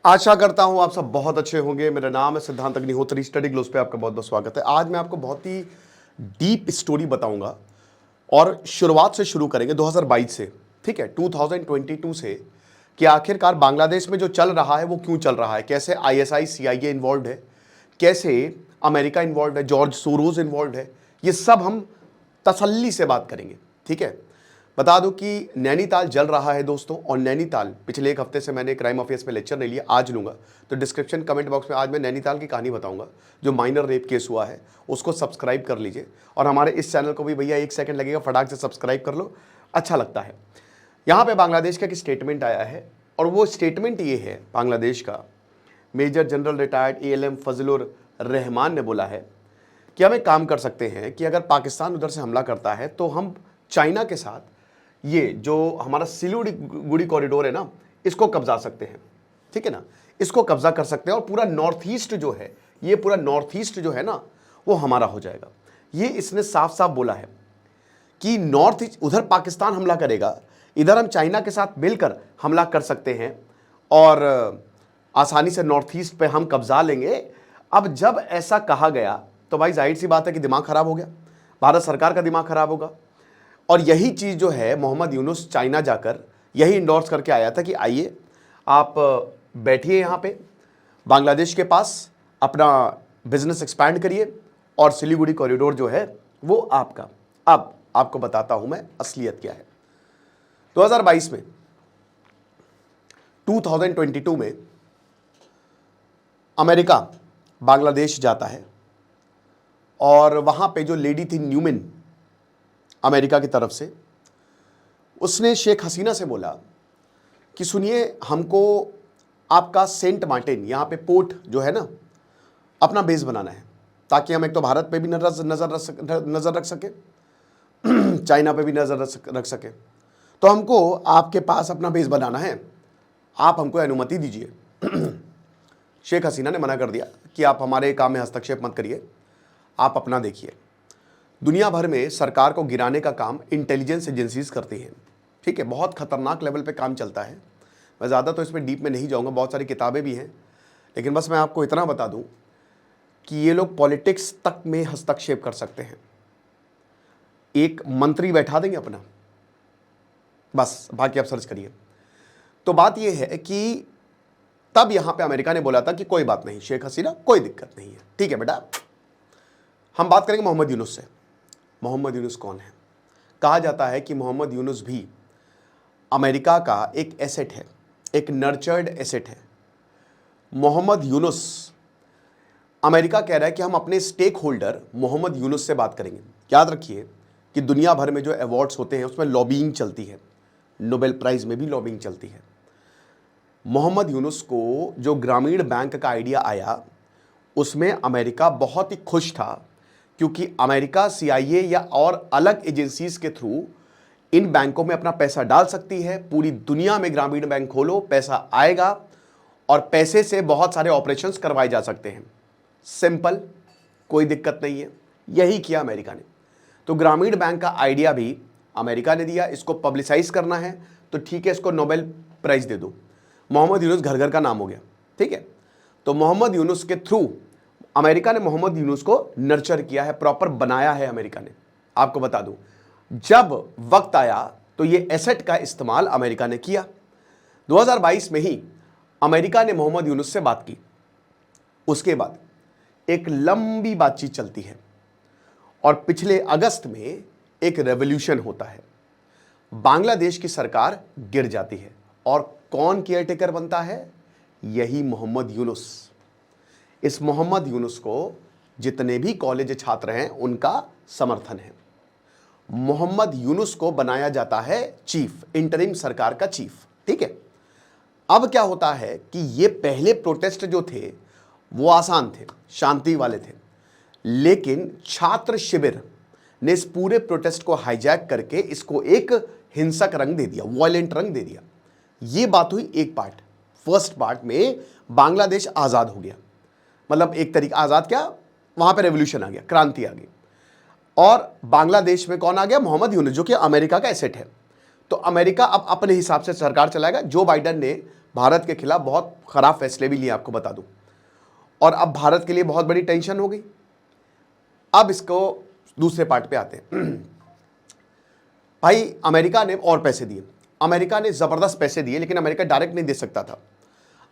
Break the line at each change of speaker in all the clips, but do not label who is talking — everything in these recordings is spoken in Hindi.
आशा करता हूं आप सब बहुत अच्छे होंगे। मेरा नाम है सिद्धांत अग्निहोत्री। स्टडी ग्लोस पे आपका बहुत बहुत स्वागत है। आज मैं आपको बहुत ही डीप स्टोरी बताऊंगा और शुरुआत से शुरू करेंगे 2022 से। ठीक है, 2022 से कि आखिरकार बांग्लादेश में जो चल रहा है वो क्यों चल रहा है, कैसे आईएसआई सीआईए इन्वॉल्व है, कैसे अमेरिका इन्वॉल्व है, जॉर्ज सोरोज इन्वॉल्व है, ये सब हम तसल्ली से बात करेंगे। ठीक है, बता दूं कि नैनीताल जल रहा है दोस्तों, और नैनीताल पिछले एक हफ्ते से मैंने क्राइम अफेयर्स पे लेक्चर नहीं लिया, आज लूंगा। तो डिस्क्रिप्शन कमेंट बॉक्स में आज मैं नैनीताल की कहानी बताऊंगा जो माइनर रेप केस हुआ है, उसको सब्सक्राइब कर लीजिए। और हमारे इस चैनल को भी भैया 1 सेकंड लगेगा, फटाक से सब्सक्राइब कर लो, अच्छा लगता है। यहाँ पे बांग्लादेश का एक स्टेटमेंट आया है, और वो स्टेटमेंट ये है बांग्लादेश का। Major general retired ALM Fazlur Rahman ने बोला है कि हम एक काम कर सकते हैं कि अगर पाकिस्तान उधर से हमला करता है तो हम चाइना के साथ ये जो हमारा सिलीगुड़ी कॉरिडोर है ना, इसको कब्जा सकते हैं। ठीक है ना, इसको कब्जा कर सकते हैं और पूरा नॉर्थ ईस्ट जो है, ये पूरा नॉर्थ ईस्ट जो है ना, वो हमारा हो जाएगा। ये इसने साफ साफ बोला है कि नॉर्थ ईस्ट, उधर पाकिस्तान हमला करेगा, इधर हम चाइना के साथ मिलकर हमला कर सकते हैं और आसानी से नॉर्थ ईस्ट पे हम कब्जा लेंगे। अब जब ऐसा कहा गया तो भाई जाहिर सी बात है कि दिमाग खराब हो गया, भारत सरकार का दिमाग खराब होगा। और यही चीज़ जो है मोहम्मद यूनुस चाइना जाकर यही इंडोर्स करके आया था कि आइए आप बैठिए यहाँ पे बांग्लादेश के पास, अपना बिजनेस एक्सपैंड करिए और सिलीगुड़ी कॉरिडोर जो है वो आपका। अब आपको बताता हूं मैं असलियत क्या है। 2022 में 2022 में अमेरिका बांग्लादेश जाता है और वहां पे जो लेडी थी न्यूमैन अमेरिका की तरफ से, उसने शेख हसीना से बोला कि सुनिए, हमको आपका सेंट मार्टिन यहाँ पे पोर्ट जो है ना, अपना बेस बनाना है ताकि हम एक तो भारत पे भी नज़र रख सके, चाइना पे भी नज़र रख सके। तो हमको आपके पास अपना बेस बनाना है, आप हमको अनुमति दीजिए। शेख हसीना ने मना कर दिया कि आप हमारे काम में हस्तक्षेप मत करिए, आप अपना देखिए। दुनिया भर में सरकार को गिराने का काम इंटेलिजेंस एजेंसीज करती हैं। ठीक है, बहुत खतरनाक लेवल पे काम चलता है। मैं ज़्यादा तो इसमें डीप में नहीं जाऊंगा, बहुत सारी किताबें भी हैं, लेकिन बस मैं आपको इतना बता दूं कि ये लोग पॉलिटिक्स तक में हस्तक्षेप कर सकते हैं। एक मंत्री बैठा देंगे अपना, बस, बाकी आप सर्च करिए। तो बात यह है कि तब यहां पे अमेरिका ने बोला था कि कोई बात नहीं शेख हसीना, कोई दिक्कत नहीं है, ठीक है बेटा। हम बात करेंगे मोहम्मद यूनुस से। मोहम्मद यूनुस कौन है? कहा जाता है कि मोहम्मद यूनुस भी अमेरिका का एक एसेट है, एक नर्चर्ड एसेट है। मोहम्मद यूनुस, अमेरिका कह रहा है कि हम अपने स्टेक होल्डर मोहम्मद यूनुस से बात करेंगे। याद रखिए कि दुनिया भर में जो अवार्ड्स होते हैं उसमें लॉबिंग चलती है, नोबेल प्राइज में भी लॉबिंग चलती है। मोहम्मद यूनुस को जो ग्रामीण बैंक का आइडिया आया, उसमें अमेरिका बहुत ही खुश था, क्योंकि अमेरिका CIA या और अलग एजेंसीज के थ्रू इन बैंकों में अपना पैसा डाल सकती है। पूरी दुनिया में ग्रामीण बैंक खोलो, पैसा आएगा और पैसे से बहुत सारे ऑपरेशंस करवाए जा सकते हैं। सिंपल, कोई दिक्कत नहीं है। यही किया अमेरिका ने। तो ग्रामीण बैंक का आइडिया भी अमेरिका ने दिया, इसको पब्लिसाइज करना है तो ठीक है, इसको नोबेल प्राइज दे दो। मोहम्मद यूनुस घर घर का नाम हो गया। ठीक है, तो मोहम्मद यूनुस के थ्रू अमेरिका ने मोहम्मद यूनुस को नर्चर किया है, प्रॉपर बनाया है अमेरिका ने। आपको बता दूं, जब वक्त आया तो ये एसेट का इस्तेमाल अमेरिका ने किया। 2022 में ही अमेरिका ने मोहम्मद यूनुस से बात की। उसके बाद एक लंबी बातचीत चलती है और पिछले अगस्त में एक रेवोल्यूशन होता है। बांग्लादेश की सरकार गिर जाती है और कौन केयरटेकर बनता है? यही मोहम्मद यूनुस। इस मोहम्मद यूनुस को जितने भी कॉलेज छात्र हैं उनका समर्थन है। मोहम्मद यूनुस को बनाया जाता है चीफ, इंटरिम सरकार का चीफ। ठीक है, अब क्या होता है कि ये पहले प्रोटेस्ट जो थे वो आसान थे, शांति वाले थे, लेकिन छात्र शिविर ने इस पूरे प्रोटेस्ट को हाईजैक करके इसको एक हिंसक रंग दे दिया, वॉयलेंट रंग दे दिया। ये बात हुई एक पार्ट। फर्स्ट पार्ट में बांग्लादेश आज़ाद हो गया, मतलब एक तरीका आज़ाद, क्या वहां पे रेवोल्यूशन आ गया, क्रांति आ गई। और बांग्लादेश में कौन आ गया? मोहम्मद यूनुस, जो कि अमेरिका का एसेट है। तो अमेरिका अब अपने हिसाब से सरकार चलाएगा। जो बाइडेन ने भारत के खिलाफ बहुत खराब फैसले भी लिए, आपको बता दूं, और अब भारत के लिए बहुत बड़ी टेंशन हो गई। अब इसको दूसरे पार्ट पे आते हैं। भाई अमेरिका ने और पैसे दिए, अमेरिका ने ज़बरदस्त पैसे दिए, लेकिन अमेरिका डायरेक्ट नहीं दे सकता था।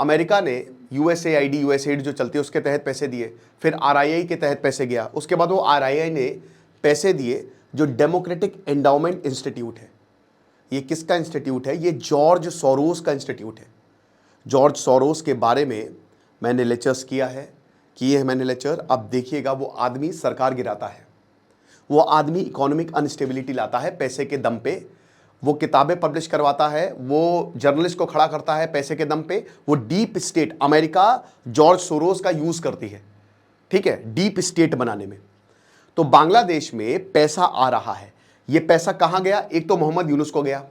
अमेरिका ने यूएसएआईडी जो चलती है उसके तहत पैसे दिए, फिर आरआईआई के तहत पैसे गया, उसके बाद वो आरआईआई ने पैसे दिए जो डेमोक्रेटिक एंडाउमेंट इंस्टीट्यूट है। ये किसका इंस्टीट्यूट है? ये जॉर्ज सोरोस का इंस्टीट्यूट है। जॉर्ज सोरोस के बारे में मैंने लेक्चर्स किए हैं मैंने लेक्चर। अब देखिएगा, वो आदमी सरकार गिराता है, वो आदमी इकोनॉमिक अनस्टेबिलिटी लाता है पैसे के दम पे, वो किताबें पब्लिश करवाता है, वो जर्नलिस्ट को खड़ा करता है पैसे के दम पे। वो deep state, America George Soros का यूज करती है, ठीक है, डीप स्टेट बनाने में। तो बांग्लादेश में पैसा आ रहा है। ये पैसा कहां गया? एक तो मोहम्मद यूनुस को गया,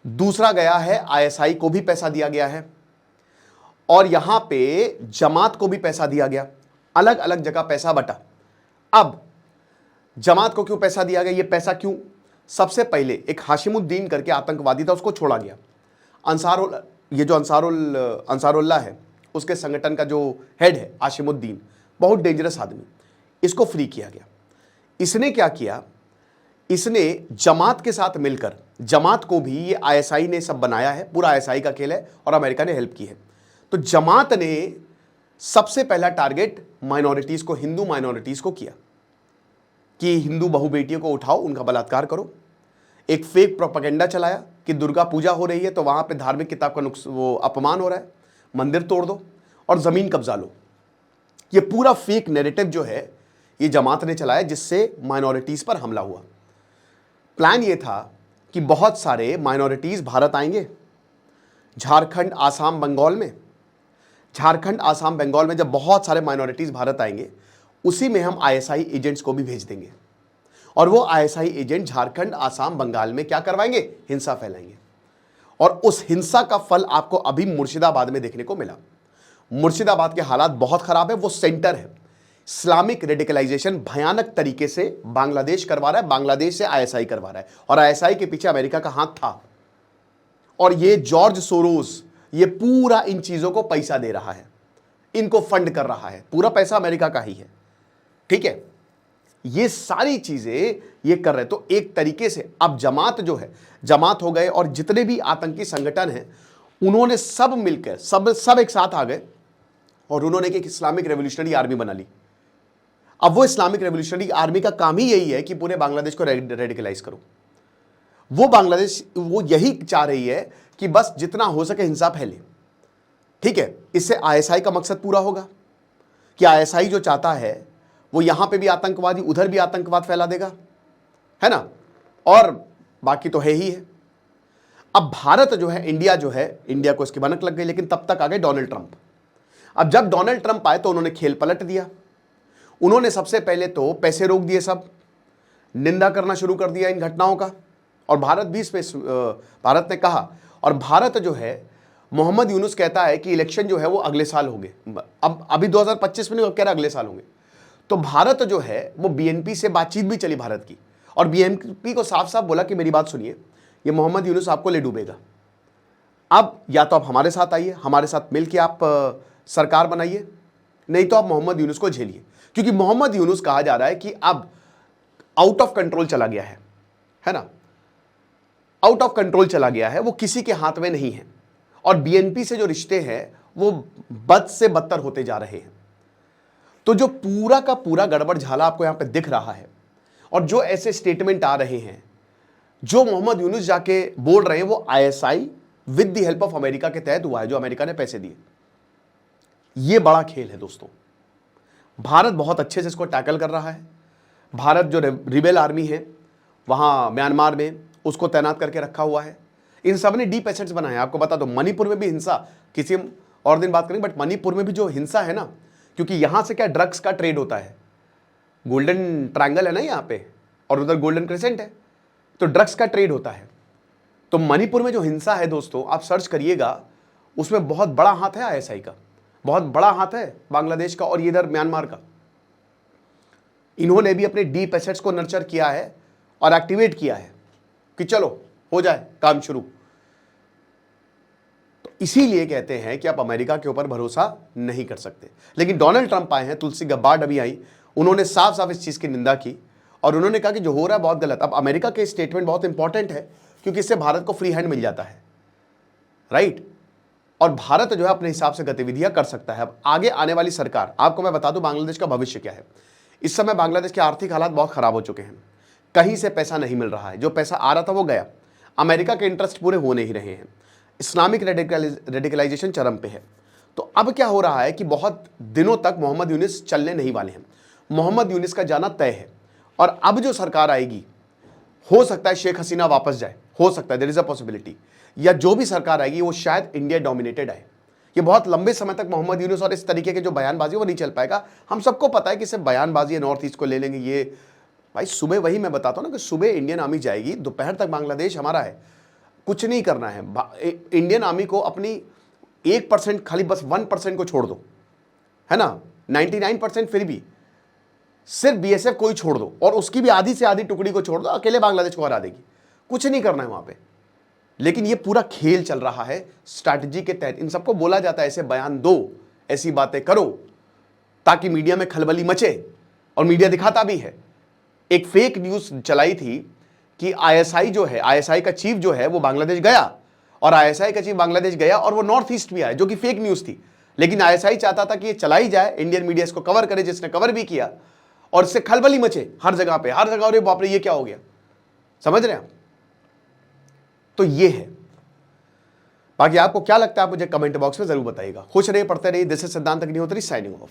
दूसरा गया है आईएसआई को भी पैसा दिया गया है, और यहां पे जमात को भी पैसा दिया गया। अलग अलग जगह पैसा बटा। अब जमात को क्यों पैसा दिया गया? ये पैसा क्यों? सबसे पहले एक हाशिमुद्दीन करके आतंकवादी था, उसको छोड़ा गया। ये जो अंसारुल्लाह है, उसके संगठन का जो हेड है हाशिमुद्दीन, बहुत डेंजरस आदमी, इसको फ्री किया गया। इसने क्या किया? इसने जमात के साथ मिलकर, जमात को भी ये आईएसआई ने सब बनाया है, पूरा आईएसआई का खेल है, और अमेरिका ने हेल्प की है। तो जमात ने सबसे पहला टारगेट माइनॉरिटीज को, हिंदू माइनॉरिटीज को किया कि हिंदू बहु बेटियों को उठाओ, उनका बलात्कार करो। एक फेक प्रोपेगेंडा चलाया कि दुर्गा पूजा हो रही है तो वहां पे धार्मिक किताब का वो अपमान हो रहा है, मंदिर तोड़ दो और जमीन कब्जा लो। ये पूरा फेक नैरेटिव जो है ये जमात ने चलाया, जिससे माइनॉरिटीज पर हमला हुआ। प्लान ये था कि बहुत सारे माइनॉरिटीज भारत आएंगे, झारखंड, आसाम, बंगाल में, झारखंड, आसाम, बंगाल में जब बहुत सारे माइनॉरिटीज भारत आएंगे, उसी में हम आईएसआई एजेंट्स को भी भेज देंगे, और वो आईएसआई एजेंट झारखंड, आसाम, बंगाल में क्या करवाएंगे? हिंसा फैलाएंगे। और उस हिंसा का फल आपको अभी मुर्शिदाबाद में देखने को मिला। मुर्शिदाबाद के हालात बहुत खराब है, वो सेंटर है। इस्लामिक रेडिकलाइजेशन भयानक तरीके से बांग्लादेश करवा रहा है, बांग्लादेश से आईएसआई करवा रहा है, और आईएसआई के पीछे अमेरिका का हाथ था। और ये जॉर्ज सोरोस ये पूरा इन चीजों को पैसा दे रहा है, इनको फंड कर रहा है, पूरा पैसा अमेरिका का ही है, ठीक है। ये सारी चीजें ये कर रहे। तो एक तरीके से अब जमात जो है, जमात हो गए और जितने भी आतंकी संगठन हैं, उन्होंने सब मिलकर सब एक साथ आ गए और उन्होंने एक इस्लामिक रेवोल्यूशनरी आर्मी बना ली। अब वो इस्लामिक रेवोल्यूशनरी आर्मी का काम ही यही है कि पूरे बांग्लादेश को रेडिकलाइज करो। वो बांग्लादेश वो यही चाह रही है कि बस जितना हो सके हिंसा फैले, ठीक है। इससे आईएसआई का मकसद पूरा होगा कि आईएसआई जो चाहता है वो यहां पे भी आतंकवादी, उधर भी आतंकवाद फैला देगा, है ना, और बाकी तो है ही है। अब भारत जो है, इंडिया जो है, इंडिया को इसकी भनक लग गई, लेकिन तब तक आ गए डोनाल्ड ट्रंप। अब जब डोनाल्ड ट्रंप आए तो उन्होंने खेल पलट दिया। उन्होंने सबसे पहले तो पैसे रोक दिए, सब निंदा करना शुरू कर दिया इन घटनाओं का, और भारत भी इसमें भारत ने कहा, और भारत जो है, मोहम्मद यूनुस कहता है कि इलेक्शन जो है वो अगले साल होंगे। अब अभी 2025 में नहीं कह रहा, अगले साल होंगे। तो भारत जो है वो बीएनपी से बातचीत भी चली भारत की, और बीएनपी को साफ साफ बोला कि मेरी बात सुनिए, ये मोहम्मद यूनुस आपको ले डूबेगा। अब या तो आप हमारे साथ आइए, हमारे साथ मिलकर आप सरकार बनाइए, नहीं तो आप मोहम्मद यूनुस को झेलिए। क्योंकि मोहम्मद यूनुस कहा जा रहा है कि अब आउट ऑफ कंट्रोल चला गया है ना, आउट ऑफ कंट्रोल चला गया है, वो किसी के हाथ में नहीं है, और बीएनपी से जो रिश्ते हैं वो बद से बदतर होते जा रहे हैं। तो जो पूरा का पूरा गड़बड़ झाला आपको यहां पे दिख रहा है, और जो ऐसे स्टेटमेंट आ रहे हैं, जो मोहम्मद यूनुस जाके बोल रहे हैं, वो ISI with the help of America के तहत हुआ है, जो अमेरिका ने पैसे दिए। ये बड़ा खेल है दोस्तों। भारत बहुत अच्छे से इसको टैकल कर रहा है। भारत जो रिबेल आर्मी है वहां म्यांमार में, उसको तैनात करके रखा हुआ है। इन सब ने डीप एसेट्स बनाए। आपको बता दो, मणिपुर में भी हिंसा, किसी और दिन बात करेंगे, बट मणिपुर में भी जो हिंसा है ना, क्योंकि यहां से क्या ड्रग्स का ट्रेड होता है, गोल्डन ट्रायंगल है ना यहाँ पे, और उधर गोल्डन क्रेसेंट है, तो ड्रग्स का ट्रेड होता है। तो मणिपुर में जो हिंसा है दोस्तों, आप सर्च करिएगा, उसमें बहुत बड़ा हाथ है आईएसआई का, बहुत बड़ा हाथ है बांग्लादेश का, और इधर म्यांमार का। इन्होंने भी अपने डीप एसेट्स को नर्चर किया है और एक्टिवेट किया है कि चलो हो जाए काम शुरू। तो इसीलिए कहते हैं कि आप अमेरिका के ऊपर भरोसा नहीं कर सकते। लेकिन डोनाल्ड ट्रंप आए हैं, तुलसी गब्बार्ड अभी आई, उन्होंने साफ साफ इस चीज की निंदा की और उन्होंने कहा कि जो हो रहा है बहुत गलत। अब अमेरिका के स्टेटमेंट बहुत इंपॉर्टेंट है क्योंकि इससे भारत को फ्री हैंड मिल जाता है, राइट। और भारत जो है अपने हिसाब से गतिविधियां कर सकता है। अब आगे आने वाली सरकार, आपको मैं बता दूं बांग्लादेश का भविष्य क्या है। इस समय बांग्लादेश के आर्थिक हालात बहुत खराब हो चुके हैं, कहीं से पैसा नहीं मिल रहा है, जो पैसा आ रहा था वो गया, अमेरिका के इंटरेस्ट पूरे हो नहीं रहे हैं, इस्लामिक रेडिकलाइजेशन चरम पे है। तो अब क्या हो रहा है कि बहुत दिनों तक मोहम्मद यूनिस चलने नहीं वाले हैं, मोहम्मद यूनिस का जाना तय है। और अब जो सरकार आएगी, हो सकता है शेख हसीना वापस जाए, हो सकता है, देयर इज अ पॉसिबिलिटी, या जो भी सरकार आएगी वो शायद इंडिया डोमिनेटेड आए। ये बहुत लंबे समय तक मोहम्मद यूनुस और इस तरीके के जो बयानबाजी वो नहीं चल पाएगा। हम सबको पता है कि सिर्फ बयानबाजी है, नॉर्थ ईस्ट को ले लेंगे ये, भाई सुबह वही मैं बताता हूँ ना कि सुबह इंडियन आर्मी जाएगी, दोपहर तक बांग्लादेश हमारा है, कुछ नहीं करना है। इंडियन आर्मी को अपनी 1% खाली बस 1% को छोड़ दो, है ना, 99% फिर भी सिर्फ बीएसएफ को ही छोड़ दो और उसकी भी आधी से आधी टुकड़ी को छोड़ दो, अकेले बांग्लादेश को हरा देगी। कुछ नहीं करना है वहां पे। लेकिन ये पूरा खेल चल रहा है स्ट्रैटेजी के तहत। इन सबको बोला जाता है ऐसे बयान दो, ऐसी बातें करो ताकि मीडिया में खलबली मचे, और मीडिया दिखाता भी है। एक फेक न्यूज चलाई थी कि आईएसआई जो है, आईएसआई का चीफ जो है वो बांग्लादेश गया, और आईएसआई का चीफ बांग्लादेश गया और वो नॉर्थ ईस्ट भी आया, जो कि फेक न्यूज थी। लेकिन आईएसआई चाहता था कि ये चलाई जाए, इंडियन मीडिया इसको कवर करे, जिसने कवर भी किया, और इससे खलबली मचे हर जगह पे, हर जगह, अरे बाप रे ये क्या हो गया, समझ रहे हैं आप। तो ये है। बाकी आपको क्या लगता है आप मुझे कमेंट बॉक्स में जरूर बताइएगा। खुश रहिए, पढ़ते रहिए। दिस इज सिद्धांत अग्निहोत्री साइनिंग ऑफ।